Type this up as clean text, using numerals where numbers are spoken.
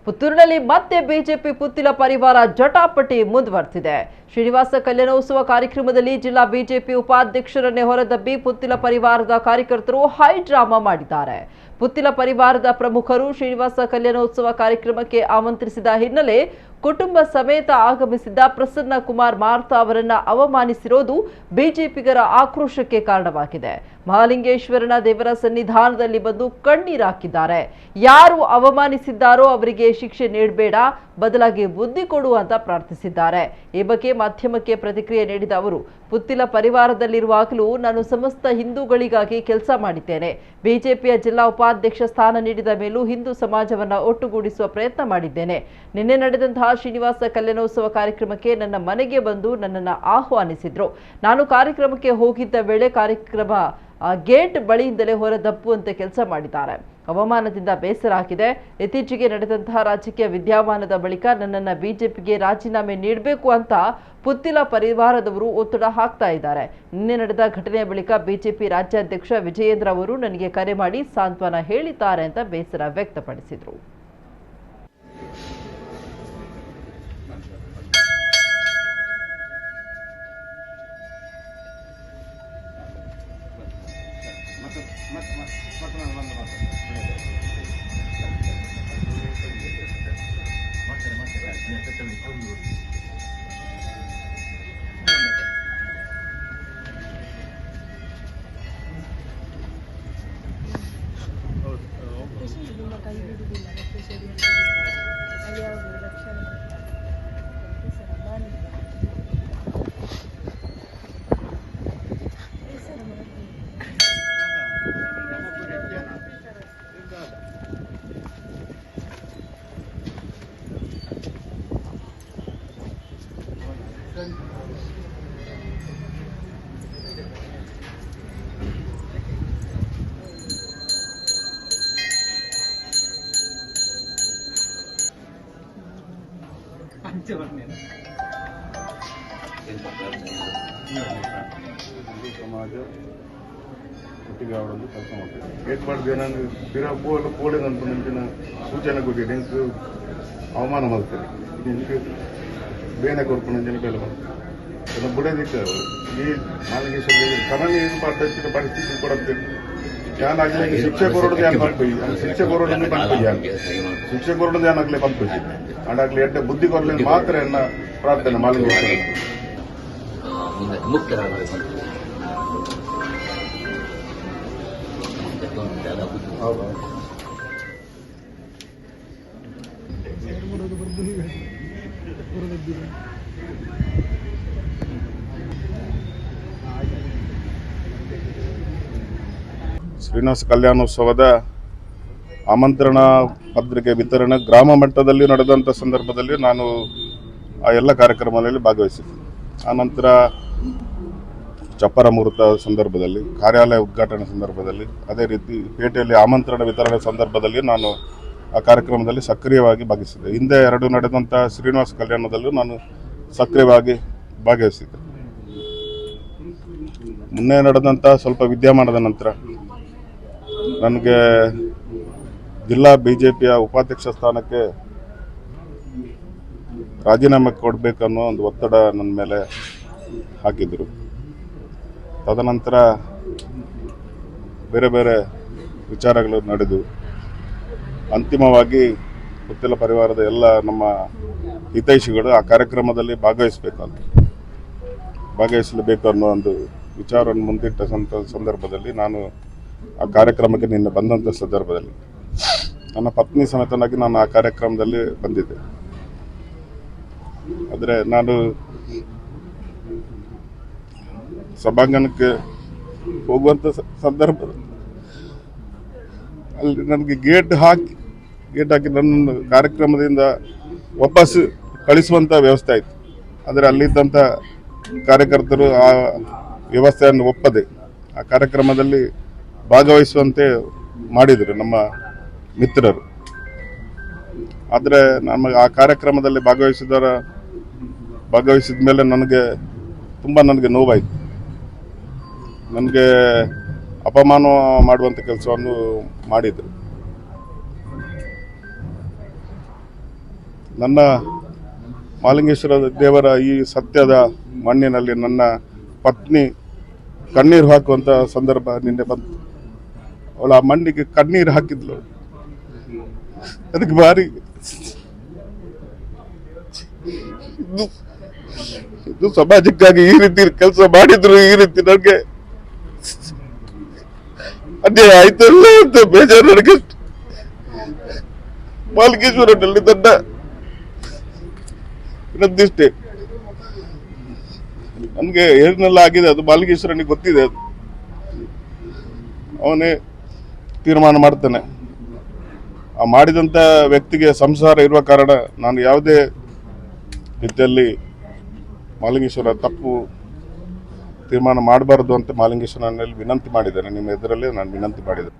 ಪುತ್ತೂರಿನಲ್ಲಿ ಮತ್ತೆ ಬಿಜೆಪಿ ಪುತ್ತಿಲ ಪರಿವಾರ ಜಟಾಪಟಿ ಮುಂದುವರೆದಿದೆ. ಶ್ರೀನಿವಾಸ ಕಲ್ಯಾಣೋತ್ಸವ ಕಾರ್ಯಕ್ರಮದಲ್ಲಿ ಜಿಲ್ಲಾ ಬಿಜೆಪಿ ಉಪಾಧ್ಯಕ್ಷರನ್ನೇ ಹೊರದಬ್ಬಿ ಪುತ್ತಿಲ ಪರಿವಾರದ ಕಾರ್ಯಕರ್ತರು ಹೈ ಡ್ರಾಮಾ ಮಾಡಿದ್ದಾರೆ. ಪುತ್ತಿಲ ಪರಿವಾರದ ಪ್ರಮುಖರು ಶ್ರೀನಿವಾಸ ಕಲ್ಯಾಣೋತ್ಸವ ಕಾರ್ಯಕ್ರಮಕ್ಕೆ ಆಮಂತ್ರಿಸಿದ ಹಿನ್ನೆಲೆ ಕುಟುಂಬ ಸಮೇತ ಆಗಮಿಸಿದ್ದ ಪ್ರಸನ್ನ ಕುಮಾರ್ ಮಾರ್ತಾ ಅವರನ್ನ ಅವಮಾನಿಸಿರೋದು ಬಿಜೆಪಿಗರ ಆಕ್ರೋಶಕ್ಕೆ ಕಾರಣವಾಗಿದೆ. ಮಹಾಲಿಂಗೇಶ್ವರನ ದೇವರ ಸನ್ನಿಧಾನದಲ್ಲಿ ಬಂದು ಕಣ್ಣೀರು ಹಾಕಿದ್ದಾರೆ. ಯಾರು ಅವಮಾನಿಸಿದ್ದಾರೋ ಅವರಿಗೆ ಶಿಕ್ಷೆ ನೀಡಬೇಡ, ಬದಲಾಗಿ ಬುದ್ಧಿ ಕೊಡು ಅಂತ ಪ್ರಾರ್ಥಿಸಿದ್ದಾರೆ. ಈ ಬಗ್ಗೆ ಮಾಧ್ಯಮಕ್ಕೆ ಪ್ರತಿಕ್ರಿಯೆ ನೀಡಿದ ಅವರು, ಪುತ್ತಿಲ ಪರಿವಾರದಲ್ಲಿರುವಾಗಲೂ ನಾನು ಸಮಸ್ತ ಹಿಂದೂಗಳಿಗಾಗಿ ಕೆಲಸ ಮಾಡಿದ್ದೇನೆ. ಬಿಜೆಪಿಯ ಜಿಲ್ಲಾ ಉಪಾಧ್ಯಕ್ಷ ಸ್ಥಾನ ನೀಡಿದ ಮೇಲೂ ಹಿಂದೂ ಸಮಾಜವನ್ನ ಒಟ್ಟುಗೂಡಿಸುವ ಪ್ರಯತ್ನ ಮಾಡಿದ್ದೇನೆ. ನಿನ್ನೆ ನಡೆದಂತಹ ಶ್ರೀನಿವಾಸ ಕಲ್ಯಾಣೋತ್ಸವ ಕಾರ್ಯಕ್ರಮಕ್ಕೆ ನನ್ನ ಮನೆಗೆ ಬಂದು ನನ್ನನ್ನು ಆಹ್ವಾನಿಸಿದ್ರು. ನಾನು ಕಾರ್ಯಕ್ರಮಕ್ಕೆ ಹೋಗಿದ್ದ ವೇಳೆ ಕಾರ್ಯಕ್ರಮ ಗೇಟ್ ಬಳಿಯಿಂದಲೇ ಹೊರದಬ್ಬುವಂತೆ ಕೆಲಸ ಮಾಡಿದ್ದಾರೆ. ಅವಮಾನದಿಂದ ಬೇಸರ ಆಗಿದೆ. ಇತ್ತೀಚೆಗೆ ನಡೆದಂತಹ ರಾಜಕೀಯ ವಿದ್ಯಮಾನದ ಬಳಿಕ ನನ್ನನ್ನು ಬಿಜೆಪಿಗೆ ರಾಜೀನಾಮೆ ನೀಡಬೇಕು ಅಂತ ಪುತ್ತಿಲ ಪರಿವಾರದವರು ಒತ್ತಡ ಹಾಕ್ತಾ ಇದ್ದಾರೆ. ನಿನ್ನೆ ನಡೆದ ಘಟನೆಯ ಬಳಿಕ ಬಿಜೆಪಿ ರಾಜ್ಯಾಧ್ಯಕ್ಷ ವಿಜಯೇಂದ್ರ ಅವರು ನನಗೆ ಕರೆ ಮಾಡಿ ಸಾಂತ್ವನ ಹೇಳಿದ್ದಾರೆ ಅಂತ ಬೇಸರ ವ್ಯಕ್ತಪಡಿಸಿದರು. ಸಮಾಜ ಒಟ್ಟಿಗೆ ಅವರೊಂದು ಕೆಲಸ ಮಾಡ್ತಾರೆ. ಏರ್ಪಾಡು ನಾನು ಸ್ಥಿರ ಪೋಲಿಂಗ್ ಅಂತ ನಂಚಿನ ಸೂಚನೆ ಕೊಟ್ಟಿದ್ದೆ ಇಂಕು ಅವಮಾನ ಮಾಡ್ತಾರೆ. ಇಂಕು ಬೇನೆ ಕೊಡ್ಕೊಂಡು ಜನ ಬೇಲೆ ಮಾಡ್ತಾರೆ. ಬುಡದಿಕ್ಕೆ ಈ ಮಾಲಿಂಗೇಶ್ವರ ಕರಣಿ ಪಾಠ ಪರಿಸ್ಥಿತಿ ಕೊಡಬೇಕು. ಏನಾಗಲಿ ಶಿಕ್ಷೆ ಕೊರೋದು ಏನು ಪಂಪಿ ಶಿಕ್ಷೆ ಕೊರೋದನ್ನು ಪಂಪಿ ಶಿಕ್ಷೆ ಕೊರೋದು ಏನಾಗಲಿ ಪಂಪಿ ಅದಾಗಲಿ ಎಡ್ಡೆ ಬುದ್ಧಿ ಕೊರಲಿ ಮಾತ್ರ ಎನ್ನ ಪ್ರಾರ್ಥನೆ ಮಾಲಿಂಗೇಶ್ವರ ಶ್ರೀನಿವಾಸ ಕಲ್ಯಾಣೋತ್ಸವದ ಆಮಂತ್ರಣ ಪತ್ರಿಕೆ ವಿತರಣೆ ಗ್ರಾಮ ಮಟ್ಟದಲ್ಲಿ ನಡೆದಂಥ ಸಂದರ್ಭದಲ್ಲಿ ನಾನು ಆ ಎಲ್ಲ ಕಾರ್ಯಕ್ರಮಗಳಲ್ಲಿ ಭಾಗವಹಿಸಿದ್ದೆ. ಆನಂತರ ಚಪ್ಪರ ಮುಹೂರ್ತ ಸಂದರ್ಭದಲ್ಲಿ, ಕಾರ್ಯಾಲಯ ಉದ್ಘಾಟನೆ ಸಂದರ್ಭದಲ್ಲಿ, ಅದೇ ರೀತಿ ಪೇಟೆಯಲ್ಲಿ ಆಮಂತ್ರಣ ವಿತರಣೆ ಸಂದರ್ಭದಲ್ಲಿ ನಾನು ಆ ಕಾರ್ಯಕ್ರಮದಲ್ಲಿ ಸಕ್ರಿಯವಾಗಿ ಭಾಗವಹಿಸಿದ್ದೆ. ಹಿಂದೆ ಎರಡು ನಡೆದಂಥ ಶ್ರೀನಿವಾಸ ಕಲ್ಯಾಣದಲ್ಲೂ ನಾನು ಸಕ್ರಿಯವಾಗಿ ಭಾಗವಹಿಸಿದ್ದೆ. ಮೊನ್ನೆ ನಡೆದಂಥ ಸ್ವಲ್ಪ ವಿದ್ಯಮಾನದ ನಂತರ ನನಗೆ ಜಿಲ್ಲಾ ಬಿಜೆಪಿಯ ಉಪಾಧ್ಯಕ್ಷ ಸ್ಥಾನಕ್ಕೆ ರಾಜೀನಾಮೆ ಕೊಡಬೇಕನ್ನೋ ಒಂದು ಒತ್ತಡ ನನ್ನ ಮೇಲೆ ಹಾಕಿದರು. ತದನಂತರ ಬೇರೆ ಬೇರೆ ವಿಚಾರಗಳು ನಡೆದು ಅಂತಿಮವಾಗಿ ಪುತ್ತಿಲ ಪರಿವಾರದ ಎಲ್ಲ ನಮ್ಮ ಹಿತೈಷಿಗಳು ಆ ಕಾರ್ಯಕ್ರಮದಲ್ಲಿ ಭಾಗವಹಿಸಲೇಬೇಕು ಅನ್ನೋ ಒಂದು ವಿಚಾರವನ್ನು ಮುಂದಿಟ್ಟ ಸಂದರ್ಭದಲ್ಲಿ ನಾನು ಆ ಕಾರ್ಯಕ್ರಮಕ್ಕೆ ನಿನ್ನೆ ಬಂದಂಥ ಸಂದರ್ಭದಲ್ಲಿ ನನ್ನ ಪತ್ನಿ ಸಮೇತನಾಗಿ ನಾನು ಆ ಕಾರ್ಯಕ್ರಮದಲ್ಲಿ ಬಂದಿದ್ದೆ. ಆದರೆ ನಾನು ಸಭಾಂಗಣಕ್ಕೆ ಹೋಗುವಂಥ ಸಂದರ್ಭ ಅಲ್ಲಿ ನನಗೆ ಗೇಟ್ ಹಾಕಿ ನನ್ನ ಕಾರ್ಯಕ್ರಮದಿಂದ ವಾಪಸ್ ಕಳಿಸುವಂಥ ವ್ಯವಸ್ಥೆ ಆಯಿತು. ಆದರೆ ಅಲ್ಲಿದ್ದಂಥ ಕಾರ್ಯಕರ್ತರು ಆ ವ್ಯವಸ್ಥೆಯನ್ನು ಒಪ್ಪದೆ ಆ ಕಾರ್ಯಕ್ರಮದಲ್ಲಿ ಭಾಗವಹಿಸುವಂತೆ ಮಾಡಿದರು ನಮ್ಮ ಮಿತ್ರರು. ಆದರೆ ನಮಗೆ ಆ ಕಾರ್ಯಕ್ರಮದಲ್ಲಿ ಭಾಗವಹಿಸಿದ ಮೇಲೆ ನನಗೆ ನೋವಾಯಿತು. ನನಗೆ ಅಪಮಾನ ಮಾಡುವಂಥ ಕೆಲಸವನ್ನು ಮಾಡಿದರು. ನನ್ನ ಮಾಲಿಂಗೇಶ್ವರ ದೇವರ ಈ ಸತ್ಯದ ಮಣ್ಣಿನಲ್ಲಿ ನನ್ನ ಪತ್ನಿ ಕಣ್ಣೀರು ಹಾಕುವಂಥ ಸಂದರ್ಭ ನಿನ್ನೆ ಬಂತು. ಅವಳು ಆ ಮಣ್ಣಿಗೆ ಕಣ್ಣೀರು ಹಾಕಿದ್ಲು. ಅದಕ್ಕೆ ಭಾರಿ ಇದು ಸಮಾಜಕ್ಕಾಗಿ ಈ ರೀತಿ ಕೆಲಸ ಮಾಡಿದ್ರು, ಈ ರೀತಿ ನನಗೆ ಅನ್ಯಾಯ ಆಯ್ತಲ್ಲ ಅಂತ ಬೇಜಾರು ನನಗೆ. ಮಾಲಿಂಗೇಶ್ವರನಲ್ಲಿ ನನ್ನ ವಿನಂತಿಷ್ಟೇ, ನನಗೆ ಏನೆಲ್ಲ ಆಗಿದೆ ಅದು ಮಾಲಿಂಗೇಶ್ವರನಿಗೆ ಗೊತ್ತಿದೆ. ಅದು ಅವನೇ ತೀರ್ಮಾನ ಮಾಡ್ತಾನೆ. ಆ ಮಾಡಿದಂಥ ವ್ಯಕ್ತಿಗೆ ಸಂಸಾರ ಇರುವ ಕಾರಣ ನಾನು ಯಾವುದೇ ರೀತಿಯಲ್ಲಿ ಮಾಲಿಂಗೇಶ್ವರ ತಪ್ಪು ತೀರ್ಮಾನ ಮಾಡಬಾರದು ಅಂತ ಮಾಲಿಂಗೇಶ್ವರನಲ್ಲಿ ವಿನಂತಿ ಮಾಡಿದ್ದೇನೆ. ನಿಮ್ಮ ಎದುರಲ್ಲೇ ನಾನು ವಿನಂತಿ ಮಾಡಿದ್ದೇನೆ.